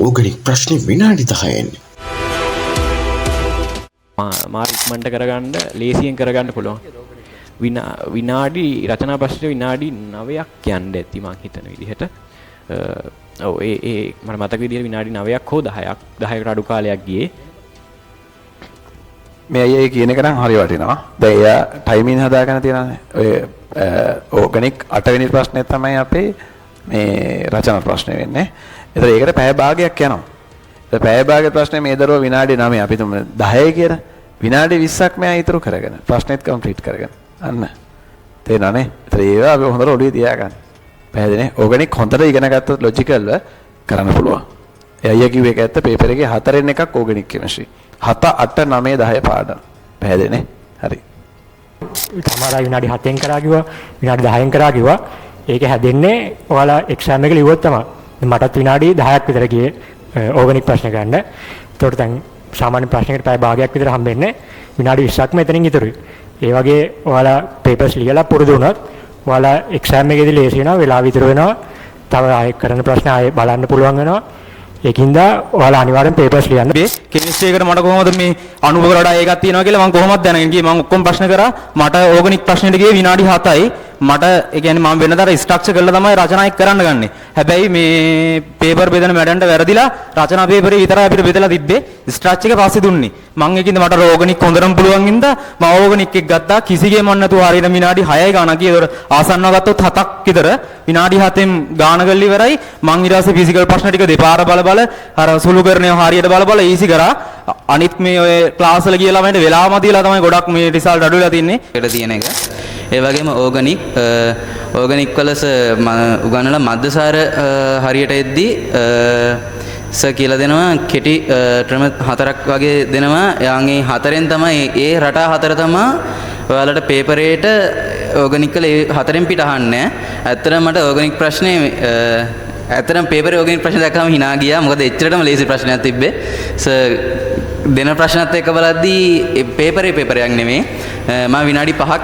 Organic ප්‍රශ්නේ විනාඩි 10න් මාර ඉක්මනට කරගන්න ලේසියෙන් කරගන්න පුළුවන්. විනාඩි රචනා ප්‍රශ්නේ විනාඩි 9ක් යන්න ඇති මං හිතන විදිහට. ඔව් ඒ මට මතක විදිහට විනාඩි 9ක් හෝ 10ක් 10කට අඩු කාලයක් ගියේ. මේ අය කියන එක නම් හරි වටිනවා. දැන් එයා ටයිමින් හදාගෙන තියෙනවානේ. ඔය ඕගනික් 8 වෙනි ප්‍රශ්නේ තමයි අපේ මේ රචනා ප්‍රශ්නේ වෙන්නේ. ඒතර ඒකට පැය භාගයක් යනවා. ඒ පැය භාගයේ ප්‍රශ්නේ මේ දරුවා විනාඩි 9 අපි තුමු 10 කියලා. විනාඩි 20ක් මෙයා ඉතුරු කරගෙන ප්‍රශ්නෙත් කම්ප්ලීට් කරගෙන. අන්න. තේරෙනවනේ? ඒතර ඒවා අපි හොඳට ඔළුවේ තියාගන්න. පැහැදිලිනේ? ඕගනික් හොඳට ඉගෙන ගත්තොත් ලොජිකල්ව කරන්න පුළුවන්. ඒ අයියා කිව්ව එක ඇත්ත පේපර් එකේ 4න් එකක් ඕගනික් කෙමිස්ට්‍රි. 7 8 9 10 පාඩම්. පැහැදිලිනේ? හරි. තමරා විනාඩි 7න් කරා කිව්වා විනාඩි 10න් කරා කිව්වා ඒක හැදෙන්නේ ඔයාලා එක්සෑම් එක ලිව්වොත් තමයි. මටත් විනාඩි 10ක් විතර ගියේ ඕගනික් ප්‍රශ්න ගන්න. ඒතකොට දැන් සාමාන්‍ය ප්‍රශ්නයකට පැය භාගයක් විතර හම්බෙන්නේ විනාඩි 20ක් මෙතනින් ඉතුරුයි. ඒ වගේ ඔයාලා පේපර්ස් ලියලා පුරුදු වුණොත් ඔයාලා එක්සෑම් එකේදී ලේසි වෙනවා වෙලාව විතර වෙනවා. තව ආයෙ කරන ප්‍රශ්න ආයෙ බලන්න පුළුවන් වෙනවා. ඒකින්ද ඔයාලා අනිවාර්යෙන් පේපර්ස් ලියන්න. කෙමිස්ට්‍රි එකට මට කොහොමද මේ අනුභව වලට එකක් තියෙනවා කියලා මම කොහොමද දැනගෙන ගියේ මම ඔක්කොම ප්‍රශ්න කරා මට ඕගනික් ප්‍රශ්නෙට ගියේ විනාඩි 7යි මට ඒ කියන්නේ මම වෙනදාට ස්ට්‍රක්චර් කරලා තමයි රචනා එක කරන්න ගන්නෙ. හැබැයි මේ පේපර් බෙදන මැඩන්ට වැරදිලා රචනා පේපරේ විතරයි අපිට බෙදලා තිබ්බේ. ස්ට්‍රක්චර් එක පස්සේ දුන්නේ. මම ඒකින්ද මට ඕගනික් හොඳටම පුළුවන් හින්දා මම ඕගනික් එක ගත්තා. කිසි ගේමක් නැතුව හරියට විනාඩි 6යි ගානක් ගියේ. ඒතකොට ආසන්නව ගත්තොත් 7ක් විතර විනාඩි 7න් ගාන ගල්ලි ඉවරයි. මම ඊට පස්සේ ෆිසිකල් ප්‍රශ්න ටික දෙපාර බල අර සුළු කරණය හරියට බල ඊසි කරා. අනිත් මේ ඔය ක්ලාස් වල ගියලා මට වෙලාවම දීලා තමයි ගොඩක් මේ රිසල්ට් අඩු වෙලා තින්නේ. ඒකට තියෙන එක. ඒ වගේම ඕගනික් වලස උගන්වලා මද්දසාර හරියට එද්දී සර් කියලා දෙනවා කෙටි ක්‍රම 4ක් වගේ දෙනවා. යාන්ගේ 4ෙන් තමයි ඒ රටා 4 තමයි ඔයාලට පේපරේට ඕගනික් වල ඒ 4ෙන් පිට අහන්නේ. ඇත්තටම මට ඕගනික් ප්‍රශ්නේ ඇත්තටම පේපරේ ඕගනික් ප්‍රශ්න දැක්කම hina ගියා. මොකද එච්චරටම ලේසි ප්‍රශ්නයක් තිබ්බේ. සර් දෙන ප්‍රශ්නත් එක්ක බලද්දී පේපරයක් නෙමෙයි. මම විනාඩි 5ක්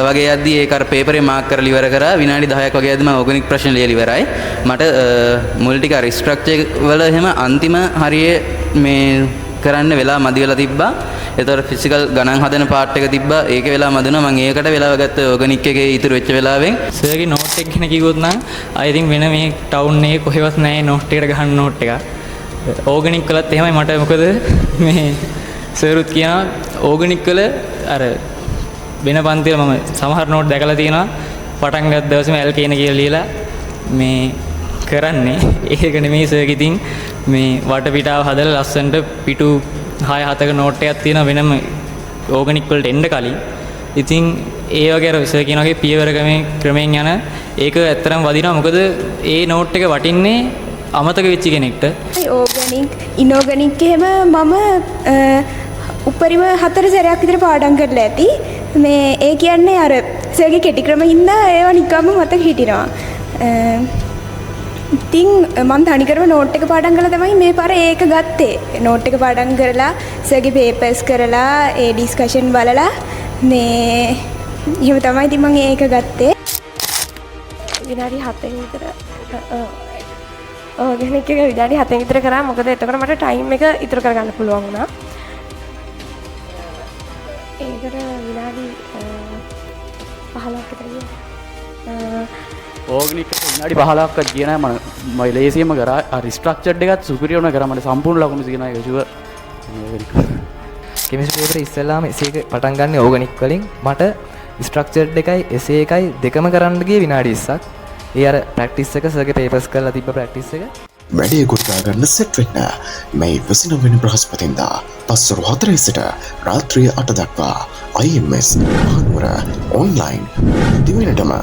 වගේ යද්දී ඒක අර පේපරේ මාක් කරලා ඉවර කරා. විනාඩි 10ක් වගේ යද්දී මම ඕගනික් ප්‍රශ්න ලියලා ඉවරයි. මට මුල් ටික අර ස්ට්‍රක්චර් වල එහෙම අන්තිම හරියේ මේ කරන්න වෙලා මදි වෙලා තිබ්බා. ඒතර ෆිසිකල් ගණන් හදන පාර්ට් එක තිබ්බා. ඒක වෙලා මදුණා. මම ඒකට වෙලාව ගත්ත ඕගනික් එකේ ඉතුරු වෙච්ච වෙලාවෙන් සර්ගේ නෝට් එක ගැන කිව්වොත් නම් I think වෙන මේ ටවුන් එකේ කොහෙවත් නැහැ නෝට් එකට ගහන්න නෝට් එක. ඕගනික් කළත් එහෙමයි මට මොකද මේ සර්ුත් කියනවා ඕගනික් කළ අර වෙන පන්තිවල මම සමහර නෝට් දැකලා තියෙනවා පටන් ගත්ත දවසේම L කියන කියලා ලියලා මේ කරන්නේ ඒක නෙමෙයි සර්ගේ ඉතින් මේ වටපිටාව හදලා ලස්සනට පිටු 6-7ක නෝට් එකක් තියෙනවා වෙනම ඕගනික් වලට එන්න කලින්. ඉතින් ඒ වගේ අර සර් කියන වගේ පියවර ක්‍රමයෙන් යන ඒක ඇත්තටම වදිනවා. මොකද ඒ නෝට් එක වටින්නේ අමතක වෙච්ච කෙනෙක්ට. ඕගනික් ඉනෝගනික් එහෙම මම උපරිම 4 සැරයක් විතර පාඩම් කරලා ඇති. මේ ඒ කියන්නේ අර සර්ගේ කෙටි ක්‍රම හින්දා ඒවා නිකම්ම මතක හිටිනවා. ඉතින් මම තනිකරම නෝට් එක පාඩම් කරලා තමයි මේ පාර ඒක ගත්තේ. නෝට් එක පාඩම් කරලා සර්ගේ පේපර්ස් කරලා ඒ ඩිස්කෂන් බලලා මේ එහෙම තමයි ඉතින් මම ඒක ගත්තේ. විනාඩි 7න් විතර ඕගනික් එක විනාඩි 7න් විතර කරා. මොකද එතකොට මට ටයිම් එක ඉතුරු කරගන්න පුළුවන් වුණා. ඒකට විනාඩි 15ක් විතර ගියා. ඕගනික් එක විනාඩි 15ක්වත් ගියේ නැහැ මම ලේසියෙන්ම කරා. අර ස්ට්‍රක්චර්ඩ් එකත් සුපිරියර් වුණා කරා. මට සම්පූර්ණ ලකුණු තියෙනවා ඒක ෂුවර්. කෙමිස්ට්‍රි පේපරේ ඉස්සෙල්ලාම එසේ එක පටන් ගන්න ඕගනික් වලින් මට ස්ට්‍රක්චර්ඩ් එකයි එසේ එකයි දෙකම කරන්න ගියේ විනාඩි 20ක්. ඒ අර ප්‍රැක්ටිස් එක සර්ගේ පේපර්ස් කරලා තිබ්බ ප්‍රැක්ටිස් එක. වැඩේ ගොඩනගා ගන්න සෙට් වෙන්න මේ 29 වෙනි බ්‍රහස්පතින්දා පස්වරු 4 සිට රාත්‍රිය 8 දක්වා IMS මහනුවර ඔන්ලයින් දිවෙනටම